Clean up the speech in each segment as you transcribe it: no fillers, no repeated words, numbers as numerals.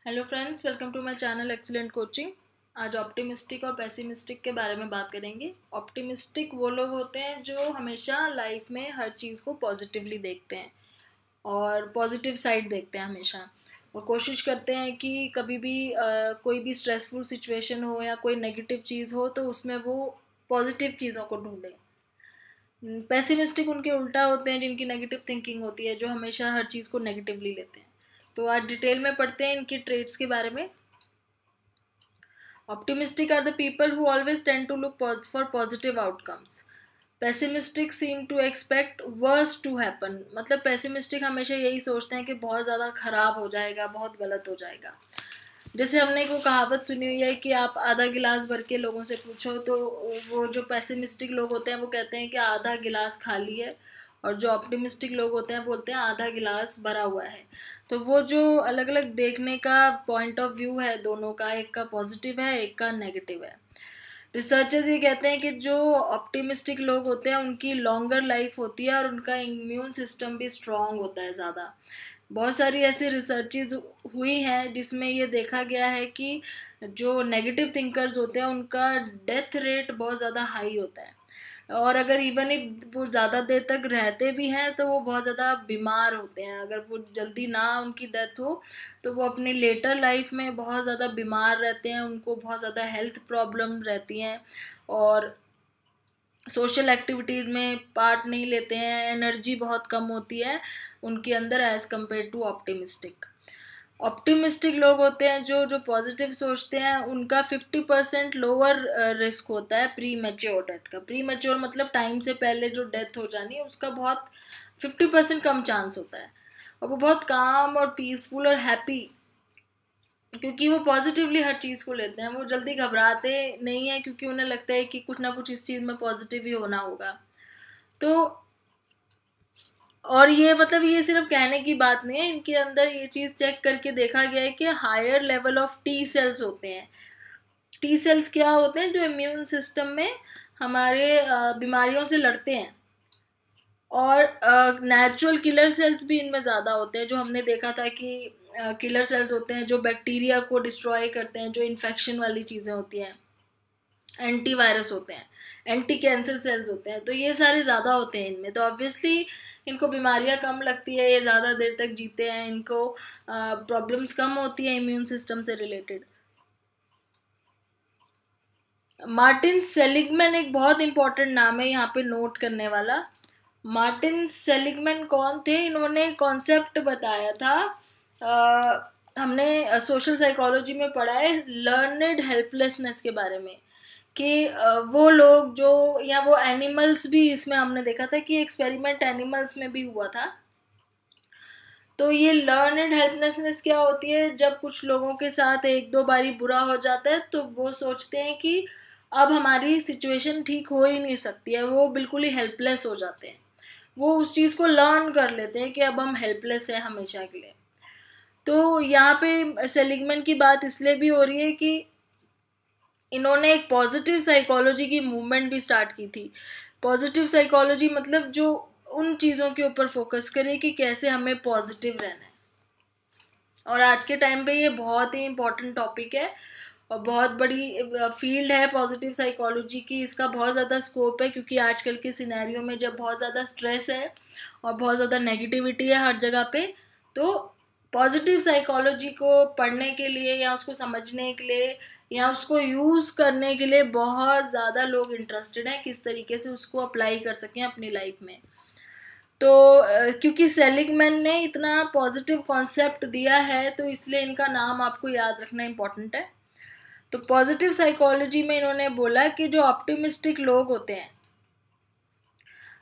Hello friends, welcome to my channel excellent coaching. आज optimistic और pessimistic के बारे में बात करेंगे। ऑप्टिमिस्टिक वो लोग होते हैं जो हमेशा लाइफ में हर चीज़ को पॉजिटिवली देखते हैं और पॉजिटिव साइड देखते हैं हमेशा, और कोशिश करते हैं कि कभी भी कोई भी स्ट्रेसफुल सिचुएशन हो या कोई नेगेटिव चीज़ हो तो उसमें वो पॉजिटिव चीज़ों को ढूंढें। पेसिमिस्टिक उनके उल्टा होते हैं, जिनकी नेगेटिव थिंकिंग होती है, जो हमेशा हर चीज़ को नेगेटिवली लेते हैं। तो आज डिटेल में पढ़ते हैं इनकी ट्रेट्स के बारे में। Optimistic are the people who always tend to look for positive outcomes. Pessimistic seem to expect worse to happen. मतलब pessimistic हमेशा यही सोचते हैं कि बहुत ज़्यादा खराब हो जाएगा, बहुत गलत हो जाएगा। जैसे हमने एक वो कहावत सुनी हुई है कि आप आधा गिलास भर के लोगों से पूछो तो वो जो पेसिमिस्टिक लोग होते हैं वो कहते हैं कि आधा गिलास खाली है, और जो ऑप्टिमिस्टिक लोग होते हैं बोलते हैं आधा गिलास भरा हुआ है। तो वो जो अलग अलग देखने का पॉइंट ऑफ व्यू है दोनों का, एक का पॉजिटिव है, एक का नेगेटिव है। रिसर्चर्स ये कहते हैं कि जो ऑप्टिमिस्टिक लोग होते हैं उनकी लॉन्गर लाइफ होती है और उनका इम्यून सिस्टम भी स्ट्रांग होता है ज़्यादा। बहुत सारी ऐसी रिसर्चेज हुई हैं जिसमें ये देखा गया है कि जो नेगेटिव थिंकर्स होते हैं उनका डेथ रेट बहुत ज़्यादा हाई होता है, और अगर इवन इफ वो ज़्यादा देर तक रहते भी हैं तो वो बहुत ज़्यादा बीमार होते हैं। अगर वो जल्दी ना उनकी डेथ हो तो वो अपनी लेटर लाइफ में बहुत ज़्यादा बीमार रहते हैं, उनको बहुत ज़्यादा हेल्थ प्रॉब्लम रहती हैं और सोशल एक्टिविटीज़ में पार्ट नहीं लेते हैं, एनर्जी बहुत कम होती है उनके अंदर as compare to optimistic. Optimistic लोग होते हैं जो जो पॉजिटिव सोचते हैं, उनका 50% लोअर रिस्क होता है प्री मैच्योर डेथ का। प्री मैच्योर मतलब टाइम से पहले जो डेथ हो जानी है उसका बहुत 50% कम चांस होता है, और वो बहुत काम और पीसफुल और हैप्पी, क्योंकि वो पॉजिटिवली हर चीज़ को लेते हैं। वो जल्दी घबराते नहीं है क्योंकि उन्हें लगता है कि कुछ ना कुछ इस चीज़ में पॉजिटिव ही होना होगा। तो और ये मतलब ये सिर्फ कहने की बात नहीं है, इनके अंदर ये चीज़ चेक करके देखा गया है कि higher level of T cells होते हैं। टी सेल्स क्या होते हैं? जो इम्यून सिस्टम में हमारे बीमारियों से लड़ते हैं, और नेचुरल किलर सेल्स भी इनमें ज़्यादा होते हैं। जो हमने देखा था कि किलर सेल्स होते हैं जो बैक्टीरिया को डिस्ट्रॉय करते हैं, जो इन्फेक्शन वाली चीज़ें होती हैं। एंटीवायरस होते हैं, एंटी कैंसर सेल्स होते हैं, तो ये सारे ज़्यादा होते हैं इनमें। तो ऑब्वियसली इनको बीमारियां कम लगती है, ये ज़्यादा देर तक जीते हैं, इनको प्रॉब्लम्स कम होती है इम्यून सिस्टम से रिलेटेड। मार्टिन सेलिगमैन एक बहुत इंपॉर्टेंट नाम है यहाँ पे नोट करने वाला। मार्टिन सेलिगमैन कौन थे? इन्होंने कॉन्सेप्ट बताया था, हमने सोशल साइकोलॉजी में पढ़ा है, लर्नड हेल्पलेसनेस के बारे में, कि वो लोग जो, या वो एनिमल्स भी, इसमें हमने देखा था कि एक्सपेरिमेंट एनिमल्स में भी हुआ था। तो ये लर्नड हेल्पलेसनेस क्या होती है? जब कुछ लोगों के साथ एक दो बारी बुरा हो जाता है तो वो सोचते हैं कि अब हमारी सिचुएशन ठीक हो ही नहीं सकती है, वो बिल्कुल ही हेल्पलेस हो जाते हैं। वो उस चीज़ को लर्न कर लेते हैं कि अब हम हेल्पलेस हैं हमेशा के लिए। तो यहाँ पे सेलिगमैन की बात इसलिए भी हो रही है कि इन्होंने एक पॉजिटिव साइकोलॉजी की मूवमेंट भी स्टार्ट की थी। पॉजिटिव साइकोलॉजी मतलब जो उन चीज़ों के ऊपर फोकस करे कि कैसे हमें पॉजिटिव रहना है। और आज के टाइम पे ये बहुत ही इम्पोर्टेंट टॉपिक है और बहुत बड़ी फील्ड है पॉजिटिव साइकोलॉजी की। इसका बहुत ज़्यादा स्कोप है क्योंकि आजकल के सिनेरियो में जब बहुत ज़्यादा स्ट्रेस है और बहुत ज़्यादा नेगेटिविटी है हर जगह पे, तो पॉजिटिव साइकोलॉजी को पढ़ने के लिए या उसको समझने के लिए या उसको यूज़ करने के लिए बहुत ज़्यादा लोग इंटरेस्टेड हैं, किस तरीके से उसको अप्लाई कर सकें अपनी लाइफ में। तो क्योंकि सेलिगमैन ने इतना पॉजिटिव कॉन्सेप्ट दिया है तो इसलिए इनका नाम आपको याद रखना इम्पोर्टेंट है। तो पॉजिटिव साइकोलॉजी में इन्होंने बोला कि जो ऑप्टिमिस्टिक लोग होते हैं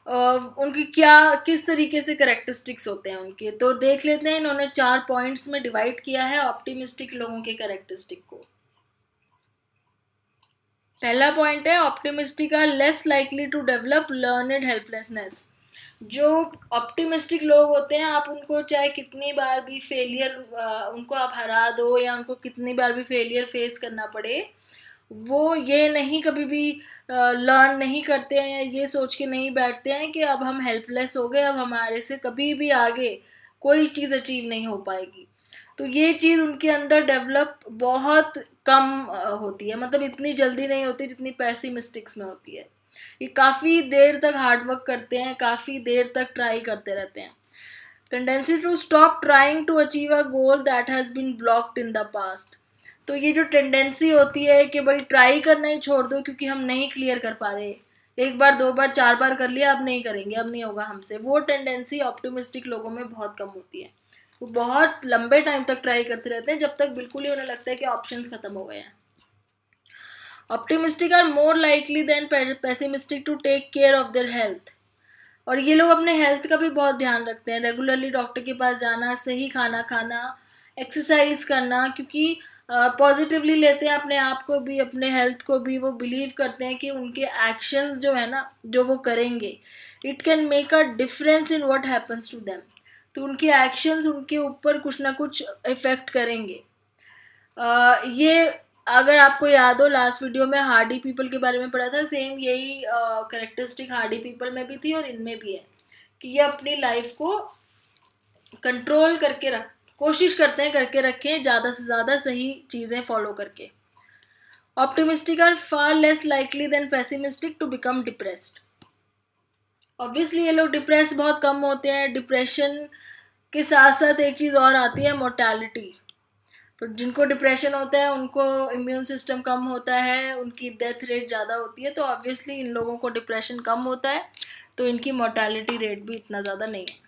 उनकी क्या, किस तरीके से कैरेक्टरिस्टिक्स होते हैं उनके, तो देख लेते हैं। इन्होंने 4 पॉइंट्स में डिवाइड किया है ऑप्टिमिस्टिक लोगों के कैरेक्टरिस्टिक को। पहला पॉइंट है, optimistic are less likely to develop learned helplessness. जो ऑप्टिमिस्टिक लोग होते हैं, आप उनको चाहे कितनी बार भी फेलियर, उनको आप हरा दो या उनको कितनी बार भी फेलियर फेस करना पड़े, वो ये नहीं कभी भी लर्न नहीं करते हैं या ये सोच के नहीं बैठते हैं कि अब हम हेल्पलेस हो गए, अब हमारे से कभी भी आगे कोई चीज़ अचीव नहीं हो पाएगी। तो ये चीज़ उनके अंदर डेवलप बहुत कम होती है, मतलब इतनी जल्दी नहीं होती जितनी पेसिमिस्टिक्स में होती है। ये काफ़ी देर तक हार्डवर्क करते हैं, काफ़ी देर तक ट्राई करते रहते हैं। Tendency to stop trying to achieve a goal that has been blocked in the past. तो ये जो टेंडेंसी होती है कि भाई ट्राई करना ही छोड़ दो क्योंकि हम नहीं क्लियर कर पा रहे, एक बार 2 बार 4 बार कर लिया, अब नहीं करेंगे, अब नहीं होगा हमसे, वो टेंडेंसी ऑप्टिमिस्टिक लोगों में बहुत कम होती है। वो बहुत लंबे टाइम तक ट्राई करते रहते हैं जब तक बिल्कुल ही उन्हें लगता है कि ऑप्शंस खत्म हो गए हैं। Optimistic are more likely than pessimistic to take care of their health. और ये लोग अपने हेल्थ का भी बहुत ध्यान रखते हैं, रेगुलरली डॉक्टर के पास जाना, सही खाना खाना, एक्सरसाइज करना, क्योंकि पॉजिटिवली लेते हैं अपने आप को भी, अपने हेल्थ को भी। वो बिलीव करते हैं कि उनके एक्शंस जो है ना, जो वो करेंगे, it can make a difference in what happens to them. तो उनके एक्शंस उनके ऊपर कुछ ना कुछ इफेक्ट करेंगे। ये अगर आपको याद हो, लास्ट वीडियो में हार्डी पीपल के बारे में पढ़ा था, सेम यही कैरेक्टरिस्टिक हार्डी पीपल में भी थी और इनमें भी है कि ये अपनी लाइफ को कंट्रोल करके कोशिश करते हैं करके रखें, ज़्यादा से ज़्यादा सही चीज़ें फॉलो करके। Optimistic are far less likely than pessimistic to become depressed. Obviously ये लोग डिप्रेस बहुत कम होते हैं। डिप्रेशन के साथ साथ एक चीज़ और आती है, मोर्टेलिटी। तो जिनको डिप्रेशन होता है उनको इम्यून सिस्टम कम होता है, उनकी डेथ रेट ज़्यादा होती है, तो ऑब्वियसली इन लोगों को डिप्रेशन कम होता है, तो इनकी मोर्टेलिटी रेट भी इतना ज़्यादा नहीं है।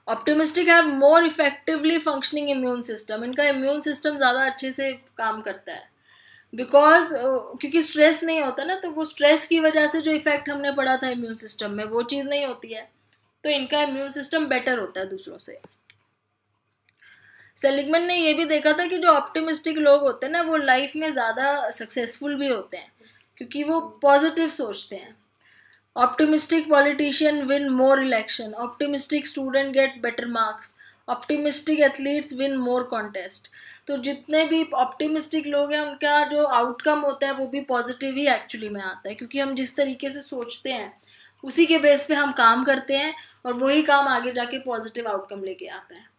Optimistic have more effectively functioning immune system. इनका इम्यून सिस्टम ज़्यादा अच्छे से काम करता है, बिकॉज क्योंकि स्ट्रेस नहीं होता ना, तो वो स्ट्रेस की वजह से जो इफेक्ट हमने पढ़ा था इम्यून सिस्टम में, वो चीज़ नहीं होती है, तो इनका इम्यून सिस्टम बेटर होता है दूसरों से। सेलिगमैन ने ये भी देखा था कि जो ऑप्टिमिस्टिक लोग होते हैं ना, वो लाइफ में ज़्यादा सक्सेसफुल भी होते हैं क्योंकि वो पॉजिटिव सोचते हैं। ऑप्टिमिस्टिक पॉलिटिशियन विन मोर election, optimistic student get better marks, optimistic athletes win मोर कॉन्टेस्ट। तो जितने भी ऑप्टिमिस्टिक लोग हैं उनका जो आउटकम होता है वो भी पॉजिटिव ही एक्चुअली में आता है, क्योंकि हम जिस तरीके से सोचते हैं उसी के बेस पे हम काम करते हैं और वही काम आगे जाके पॉजिटिव आउटकम लेके आता है।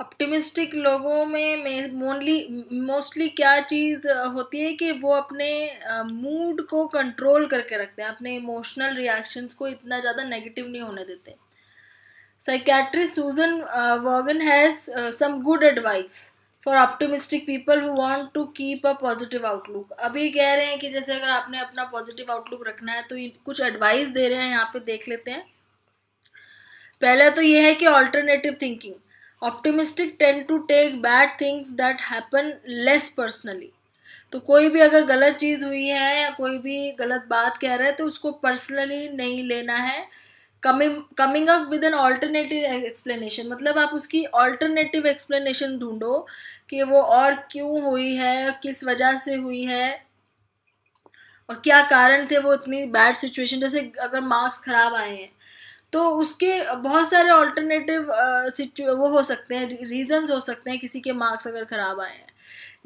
ऑप्टिमिस्टिक लोगों में मोस्टली क्या चीज़ होती है कि वो अपने मूड को कंट्रोल करके रखते हैं, अपने इमोशनल रिएक्शंस को इतना ज़्यादा नेगेटिव नहीं होने देते। Psychiatrist Suzanne Vergan has some good advice for optimistic people who want to keep a positive outlook. अभी कह रहे हैं कि जैसे अगर आपने अपना पॉजिटिव आउटलुक रखना है तो ये कुछ एडवाइस दे रहे हैं, यहाँ पे देख लेते हैं। पहला तो ये है कि alternative thinking. Optimistic tend to take bad things that happen less personally. तो कोई भी अगर गलत चीज़ हुई है या कोई भी गलत बात कह रहा है तो उसको पर्सनली नहीं लेना है। Coming up with an alternative explanation, मतलब आप उसकी ऑल्टरनेटिव एक्सप्लेनेशन ढूंढो कि वो और क्यों हुई है, किस वजह से हुई है और क्या कारण थे वो इतनी बैड सिचुएशन। जैसे अगर मार्क्स ख़राब आए हैं तो उसके बहुत सारे ऑल्टरनेटिव वो हो सकते हैं, रीजंस हो सकते हैं किसी के मार्क्स अगर ख़राब आए हैं।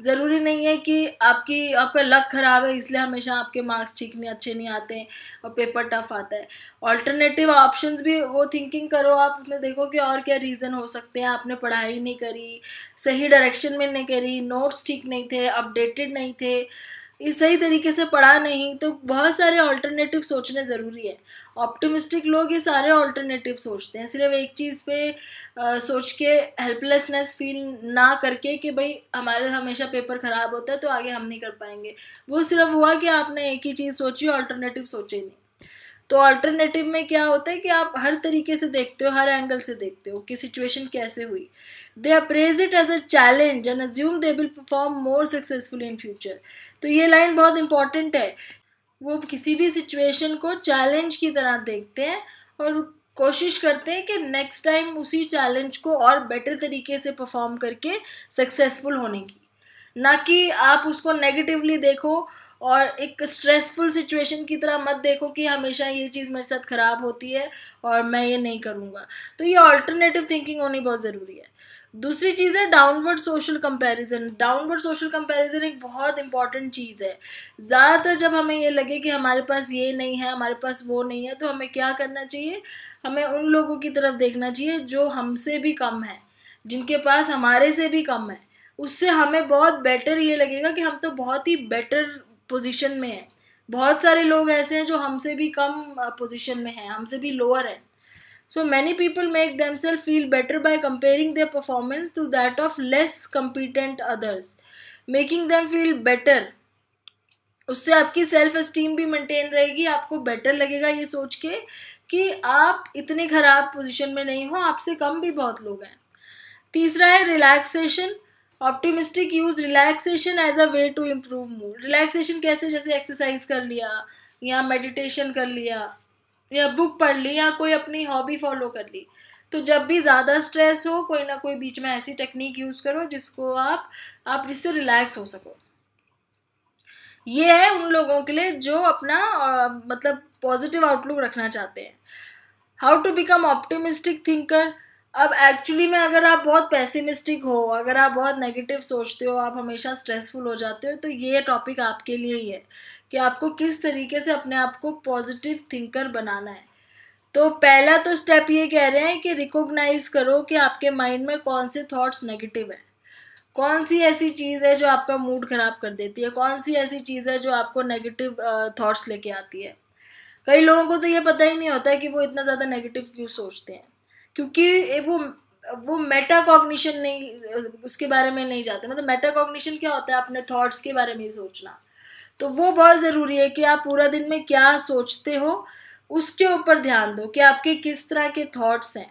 ज़रूरी नहीं है कि आपका लक ख़राब है इसलिए हमेशा आपके मार्क्स ठीक नहीं, अच्छे नहीं आते हैं और पेपर टफ आता है। ऑल्टरनेटिव ऑप्शंस भी वो थिंकिंग करो आप, उसमें देखो कि और क्या रीज़न हो सकते हैं। आपने पढ़ाई नहीं करी, सही डायरेक्शन में नहीं करी, नोट्स ठीक नहीं थे, अपडेटेड नहीं थे, इस सही तरीके से पढ़ा नहीं, तो बहुत सारे ऑल्टरनेटिव सोचने ज़रूरी है। ऑप्टिमिस्टिक लोग ये सारे ऑल्टरनेटिव सोचते हैं, सिर्फ एक चीज़ पे सोच के हेल्पलेसनेस फील ना करके कि भाई हमारे हमेशा पेपर ख़राब होता है तो आगे हम नहीं कर पाएंगे। वो सिर्फ हुआ कि आपने एक ही चीज़ सोची, ऑल्टरनेटिव सोचे नहीं। तो ऑल्टरनेटिव में क्या होता है कि आप हर तरीके से देखते हो, हर एंगल से देखते हो कि सिचुएशन कैसे हुई। They appraise it as a challenge and assume they will perform more successfully in future. तो ये लाइन बहुत इंपॉर्टेंट है। वो किसी भी सिचुएशन को चैलेंज की तरह देखते हैं और कोशिश करते हैं कि नेक्स्ट टाइम उसी चैलेंज को और बेटर तरीके से परफॉर्म करके सक्सेसफुल होने की, ना कि आप उसको नेगेटिवली देखो और एक स्ट्रेसफुल सिचुएशन की तरह मत देखो कि हमेशा ये चीज़ मेरे साथ ख़राब होती है और मैं ये नहीं करूँगा। तो ये ऑल्टरनेटिव थिंकिंग होनी बहुत ज़रूरी है। दूसरी चीज़ है downward social comparison. Downward social comparison एक बहुत इंपॉर्टेंट चीज़ है। ज़्यादातर जब हमें ये लगे कि हमारे पास ये नहीं है, हमारे पास वो नहीं है, तो हमें क्या करना चाहिए, हमें उन लोगों की तरफ देखना चाहिए जो हमसे भी कम है, जिनके पास हमारे से भी कम है। उससे हमें बहुत बेटर ये लगेगा कि हम तो बहुत ही बेटर पोजीशन में हैं। बहुत सारे लोग ऐसे हैं जो हमसे भी कम पोजीशन में हैं, हमसे भी लोअर हैं। So many people make themselves feel better by comparing their performance to that of less competent others, making them feel better. उससे आपकी सेल्फ एस्टीम भी मेंटेन रहेगी, आपको बेटर लगेगा ये सोच के कि आप इतने खराब पोजीशन में नहीं हो, आपसे कम भी बहुत लोग हैं। तीसरा है relaxation. Optimistic use relaxation as a way to improve mood. Relaxation कैसे, जैसे एक्सरसाइज कर लिया या मेडिटेशन कर लिया या बुक पढ़ ली या कोई अपनी हॉबी फॉलो कर ली। तो जब भी ज़्यादा स्ट्रेस हो, कोई ना कोई बीच में ऐसी टेक्निक यूज़ करो जिसको आप जिससे रिलैक्स हो सको। ये है उन लोगों के लिए जो अपना मतलब पॉजिटिव आउटलुक रखना चाहते हैं। How to become optimistic thinker. अब एक्चुअली में अगर आप बहुत पेसिमिस्टिक हो, अगर आप बहुत नेगेटिव सोचते हो, आप हमेशा स्ट्रेसफुल हो जाते हो, तो ये टॉपिक आपके लिए ही है कि आपको किस तरीके से अपने आप को पॉजिटिव थिंकर बनाना है। तो पहला तो स्टेप ये कह रहे हैं कि रिकॉग्नाइज करो कि आपके माइंड में कौन से थॉट्स नेगेटिव है, कौन सी ऐसी चीज़ है जो आपका मूड ख़राब कर देती है, कौन सी ऐसी चीज़ है जो आपको नेगेटिव थॉट्स लेके आती है। कई लोगों को तो ये पता ही नहीं होता है कि वो इतना ज़्यादा नेगेटिव क्यों सोचते हैं, क्योंकि वो मेटा कॉग्निशन नहीं, उसके बारे में नहीं जाते। मतलब मेटा कॉग्निशन क्या होता है, अपने थॉट्स के बारे में ही सोचना। तो वो बहुत ज़रूरी है कि आप पूरा दिन में क्या सोचते हो, उसके ऊपर ध्यान दो कि आपके किस तरह के थॉट्स हैं।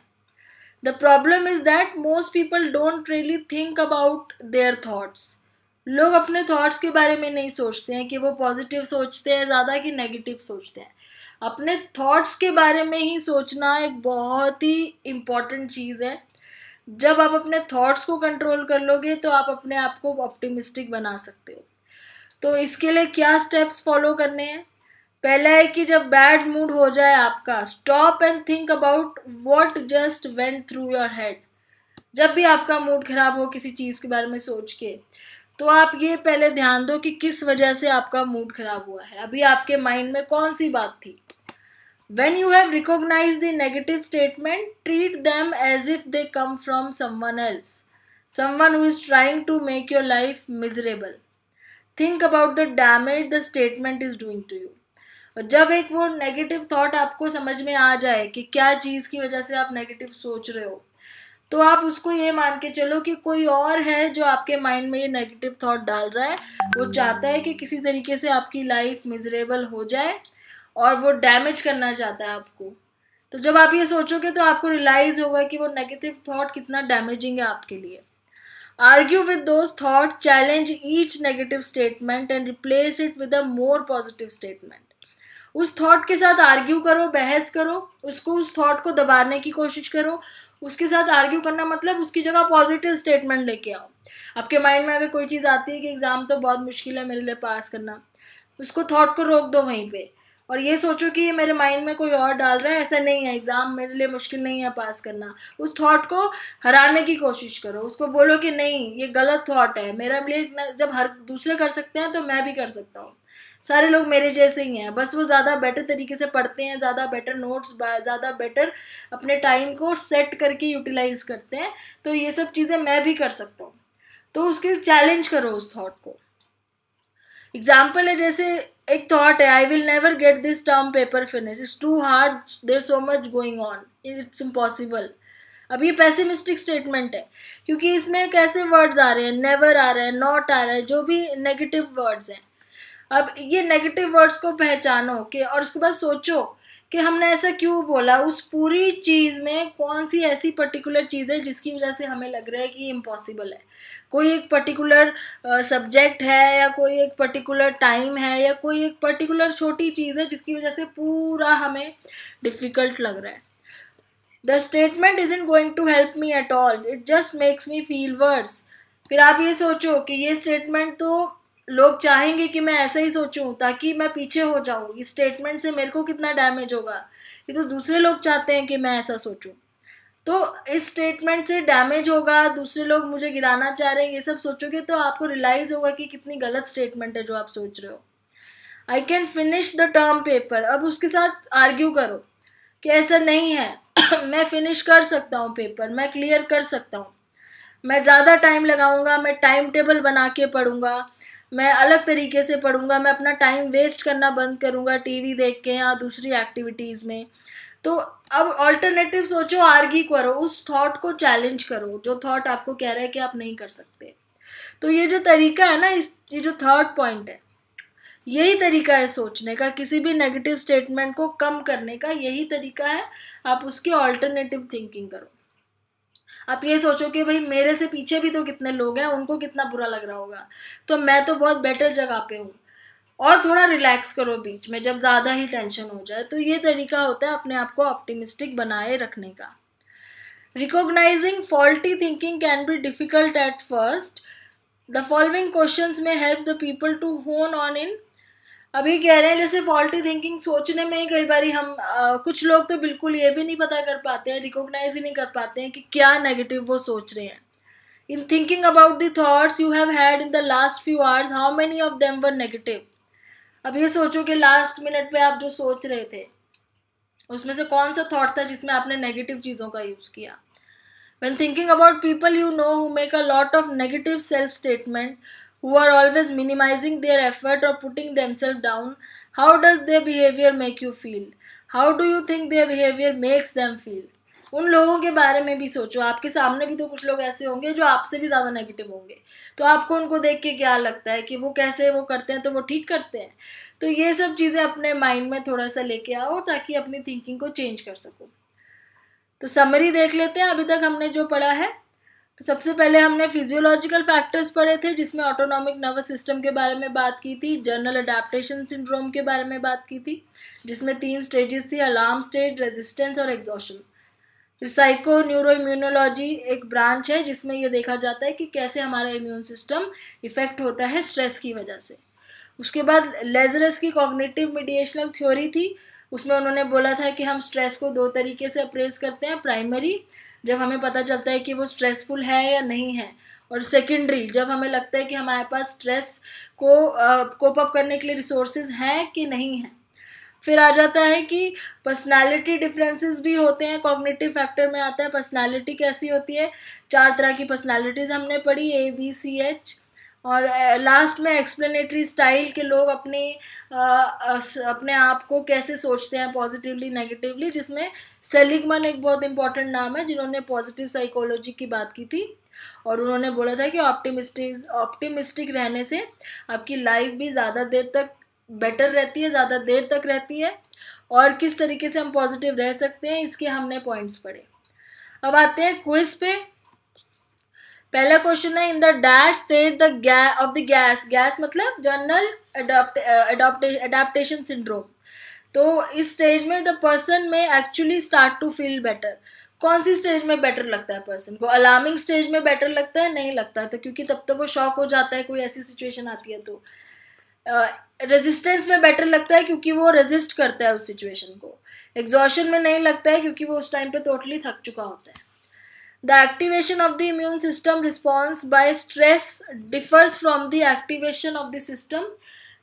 The problem is that most people don't really think about their thoughts. लोग अपने थॉट्स के बारे में नहीं सोचते हैं कि वो पॉजिटिव सोचते हैं ज़्यादा कि नेगेटिव सोचते हैं। अपने थॉट्स के बारे में ही सोचना एक बहुत ही इम्पॉर्टेंट चीज़ है। जब आप अपने थॉट्स को कंट्रोल कर लोगे तो आप अपने आप को ऑप्टिमिस्टिक बना सकते हो। तो इसके लिए क्या स्टेप्स फॉलो करने हैं। पहला है कि जब बैड मूड हो जाए आपका, stop and think about what just went through your head. जब भी आपका मूड खराब हो किसी चीज़ के बारे में सोच के, तो आप ये पहले ध्यान दो कि किस वजह से आपका मूड खराब हुआ है, अभी आपके माइंड में कौन सी बात थी। When you have recognized the negative statement, treat them as if they come from someone else, someone who is trying to make your life miserable. Think about the damage the statement is doing to you. और जब एक वो negative thought आपको समझ में आ जाए कि क्या चीज़ की वजह से आप नेगेटिव सोच रहे हो, तो आप उसको ये मान के चलो कि कोई और है जो आपके माइंड में ये नेगेटिव थॉट डाल रहा है। वो चाहता है कि किसी तरीके से आपकी लाइफ मिजरेबल हो जाए और वो डैमेज करना चाहता है आपको। तो जब आप ये सोचोगे तो आपको रियलाइज होगा कि वो नेगेटिव थॉट कितना डैमेजिंग है आपके लिए। Argue with those thought, challenge each negative statement and replace it with a more positive statement. उस थॉट के साथ आर्ग्यू करो, बहस करो, उस थॉट को दबाने की कोशिश करो। उसके साथ आर्ग्यू करना मतलब उसकी जगह पॉजिटिव स्टेटमेंट लेके आओ। आपके माइंड में अगर कोई चीज़ आती है कि एग्ज़ाम तो बहुत मुश्किल है मेरे लिए पास करना, उसको थॉट को रोक दो वहीं पे और ये सोचो कि ये मेरे माइंड में कोई और डाल रहा है, ऐसा नहीं है, एग्ज़ाम मेरे लिए मुश्किल नहीं है पास करना। उस थॉट को हराने की कोशिश करो, उसको बोलो कि नहीं ये गलत थॉट है, मेरा लिए जब हर दूसरे कर सकते हैं तो मैं भी कर सकता हूँ, सारे लोग मेरे जैसे ही हैं, बस वो ज़्यादा बेटर तरीके से पढ़ते हैं, ज़्यादा बेटर नोट्स, ज़्यादा बेटर अपने टाइम को सेट करके यूटिलाइज करते हैं, तो ये सब चीज़ें मैं भी कर सकता हूँ। तो उसके चैलेंज करो उस थॉट को। एग्जाम्पल है, जैसे एक थॉट है, I will never get this term paper finish, it's too hard, there so much going on, it's impossible. अब ये पेसिमिस्टिक स्टेटमेंट है क्योंकि इसमें कैसे वर्ड्स आ रहे हैं, नेवर आ रहा है, नॉट आ रहा है, जो भी नेगेटिव वर्ड्स हैं। अब ये नेगेटिव वर्ड्स को पहचानो कि और उसके बाद सोचो कि हमने ऐसा क्यों बोला, उस पूरी चीज़ में कौन सी ऐसी पर्टिकुलर चीज़ है जिसकी वजह से हमें लग रहा है कि ये इम्पॉसिबल है। कोई एक पर्टिकुलर सब्जेक्ट है या कोई एक पर्टिकुलर टाइम है या कोई एक पर्टिकुलर छोटी चीज़ है जिसकी वजह से पूरा हमें डिफ़िकल्ट लग रहा है। The statement isn't going to help me at all, it just makes me feel worse. फिर आप ये सोचो कि ये स्टेटमेंट तो लोग चाहेंगे कि मैं ऐसा ही सोचूं ताकि मैं पीछे हो जाऊं, इस स्टेटमेंट से मेरे को कितना डैमेज होगा, ये तो दूसरे लोग चाहते हैं कि मैं ऐसा सोचूं। तो इस स्टेटमेंट से डैमेज होगा, दूसरे लोग मुझे गिराना चाह रहे हैं, ये सब सोचोगे तो आपको रियलाइज होगा कि कितनी गलत स्टेटमेंट है जो आप सोच रहे हो। I can finish the term paper, अब उसके साथ आर्ग्यू करो कि ऐसा नहीं है मैं फिनिश कर सकता हूँ पेपर, मैं क्लियर कर सकता हूँ, मैं ज़्यादा टाइम लगाऊंगा, मैं टाइम टेबल बना के पढ़ूंगा, मैं अलग तरीके से पढ़ूंगा, मैं अपना टाइम वेस्ट करना बंद करूंगा टीवी देख के या दूसरी एक्टिविटीज़ में। तो अब ऑल्टरनेटिव सोचो, आर्गी करो, उस थॉट को चैलेंज करो जो थॉट आपको कह रहा है कि आप नहीं कर सकते। तो ये जो तरीका है ना, ये जो थर्ड पॉइंट है, यही तरीका है सोचने का, किसी भी नेगेटिव स्टेटमेंट को कम करने का यही तरीका है। आप उसकी ऑल्टरनेटिव थिंकिंग करो। आप ये सोचो कि भाई मेरे से पीछे भी तो कितने लोग हैं, उनको कितना बुरा लग रहा होगा, तो मैं तो बहुत बेटर जगह पे हूँ। और थोड़ा रिलैक्स करो बीच में जब ज़्यादा ही टेंशन हो जाए। तो ये तरीका होता है अपने आप को ऑप्टिमिस्टिक बनाए रखने का। Recognising faulty thinking can be difficult at first. The following questions में हेल्प द पीपल टू होन ऑन इन। अभी कह रहे हैं जैसे फॉल्टी थिंकिंग सोचने में ही कई बार हम कुछ लोग तो बिल्कुल ये भी नहीं पता कर पाते हैं, रिकॉग्नाइज ही नहीं कर पाते हैं कि क्या नेगेटिव वो सोच रहे हैं। In thinking about the thoughts you have had in the last few hours, how many of them were negative. अब ये सोचो कि लास्ट मिनट पे आप जो सोच रहे थे उसमें से कौन सा थॉट था जिसमें आपने नेगेटिव चीज़ों का यूज़ किया। When thinking about people you know who make a lot of negative self-statement, who are always minimizing their effort or putting themselves down, how does their behavior make you feel? How do you think their behavior makes them feel? उन लोगों के बारे में भी सोचो, आपके सामने भी तो कुछ लोग ऐसे होंगे जो आपसे भी ज़्यादा नेगेटिव होंगे, तो आपको उनको देख के क्या लगता है कि वो कैसे वो करते हैं, तो वो ठीक करते हैं। तो ये सब चीज़ें अपने माइंड में थोड़ा सा लेके आओ ताकि अपनी थिंकिंग को चेंज कर सको। तो समरी देख लेते हैं अभी तक हमने जो पढ़ा है। तो सबसे पहले हमने फिजियोलॉजिकल फैक्टर्स पढ़े थे जिसमें ऑटोनॉमिक नर्वस सिस्टम के बारे में बात की थी, जनरल अडेप्टेशन सिंड्रोम के बारे में बात की थी जिसमें 3 स्टेजेस थी, अलार्म स्टेज, रेजिस्टेंस और एग्जॉशन। फिर साइको न्यूरो इम्यूनोलॉजी एक ब्रांच है जिसमें यह देखा जाता है कि कैसे हमारा इम्यून सिस्टम इफेक्ट होता है स्ट्रेस की वजह से। उसके बाद लेजरस की कॉग्निटिव मीडिएशनल थ्योरी थी, उसमें उन्होंने बोला था कि हम स्ट्रेस को 2 तरीके से अप्रेस करते हैं। प्राइमरी, जब हमें पता चलता है कि वो स्ट्रेसफुल है या नहीं है, और सेकेंडरी, जब हमें लगता है कि हमारे पास स्ट्रेस को कोप अप करने के लिए रिसोर्सेज हैं कि नहीं हैं। फिर आ जाता है कि पर्सनालिटी डिफरेंसेस भी होते हैं, कॉग्निटिव फैक्टर में आता है पर्सनालिटी कैसी होती है। 4 तरह की पर्सनालिटीज़ हमने पढ़ी, ABCH। और लास्ट में एक्सप्लेनेटरी स्टाइल के लोग अपने आप को कैसे सोचते हैं, पॉजिटिवली नेगेटिवली, जिसमें सेलिगमन एक बहुत इंपॉर्टेंट नाम है जिन्होंने पॉजिटिव साइकोलॉजी की बात की थी। और उन्होंने बोला था कि ऑप्टिमिस्टिक रहने से आपकी लाइफ भी ज़्यादा देर तक बेटर रहती है, ज़्यादा देर तक रहती है। और किस तरीके से हम पॉजिटिव रह सकते हैं इसके हमने पॉइंट्स पढ़े। अब आते हैं क्विज पे। पहला क्वेश्चन है, in the dash state the of the gas मतलब जनरल अडेप्टेशन सिंड्रोम। तो इस स्टेज में द पर्सन में actually start to feel better. कौन सी स्टेज में बेटर लगता है पर्सन को? अलार्मिंग स्टेज में बेटर लगता है? नहीं लगता है, तो क्योंकि तब तो वो शॉक हो जाता है, कोई ऐसी सिचुएशन आती है। तो रेजिस्टेंस में बेटर लगता है क्योंकि वो रेजिस्ट करता है उस सिचुएशन को। एग्जॉशन में नहीं लगता है क्योंकि वो उस टाइम पे टोटली थक चुका होता है। The activation of the immune system response by stress differs from the activation of the system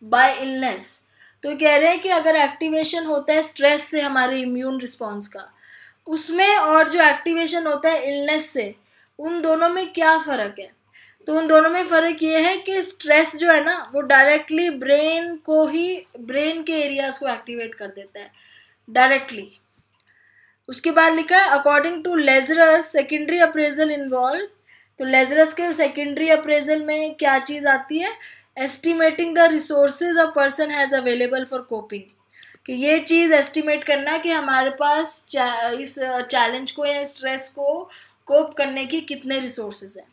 by illness। तो कह रहे हैं कि अगर एक्टिवेशन होता है स्ट्रेस से हमारे इम्यून रिस्पॉन्स का, उसमें और जो एक्टिवेशन होता है इलनेस से, उन दोनों में क्या फ़र्क है? तो उन दोनों में फ़र्क ये है कि स्ट्रेस जो है ना वो डायरेक्टली ब्रेन के एरियाज को एक्टिवेट कर देता है डायरेक्टली। उसके बाद लिखा है according to Lazarus secondary appraisal involve. तो लेजरस के सेकेंडरी अप्रेजल में क्या चीज़ आती है? Estimating the resources a person has available for coping. कि ये चीज़ एस्टिमेट करना कि हमारे पास इस चैलेंज को या स्ट्रेस को कोप करने की कितने रिसोर्सेज हैं।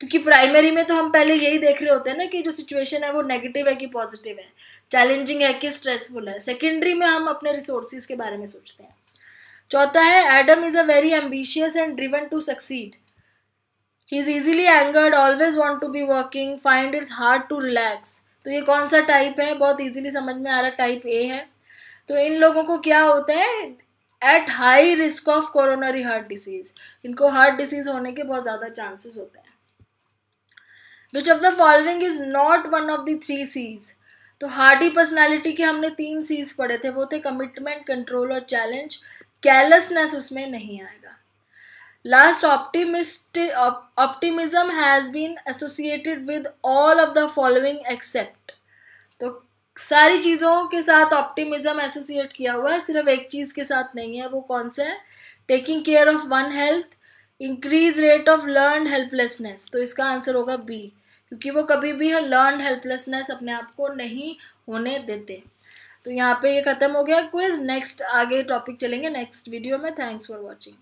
क्योंकि प्राइमरी में तो हम पहले यही देख रहे होते हैं ना कि जो सिचुएशन है वो नेगेटिव है कि पॉजिटिव है, चैलेंजिंग है कि स्ट्रेसफुल है। सेकेंडरी में हम अपने रिसोर्सेज के बारे में सोचते हैं। चौथा है, Adam is a very ambitious and driven to succeed. He is easily angered, always want to be working, find it's hard to relax. तो ये कौन सा टाइप है? बहुत इजीली समझ में आ रहा, टाइप ए है। तो इन लोगों को क्या होता है, at high risk of coronary heart disease, इनको हार्ट डिसीज होने के बहुत ज़्यादा चांसेस होते हैं। Which of the following is not one of the 3 C's? तो हार्डी पर्सनैलिटी के हमने 3 C's पढ़े थे, वो थे कमिटमेंट, कंट्रोल और चैलेंज। कैरलेसनेस उसमें नहीं आएगा। Last, optimism has been associated with all of the following except. तो सारी चीज़ों के साथ ऑप्टिमिज्म एसोसिएट किया हुआ है, सिर्फ एक चीज़ के साथ नहीं है। वो कौन सा है? Taking care of one health, increase rate of learn helplessness. तो इसका आंसर होगा बी, क्योंकि वो कभी भी लर्न हेल्पलेसनेस अपने आप को नहीं होने देते। तो यहाँ पे ये खत्म हो गया क्विज। नेक्स्ट आगे टॉपिक चलेंगे नेक्स्ट वीडियो में। Thanks for watching.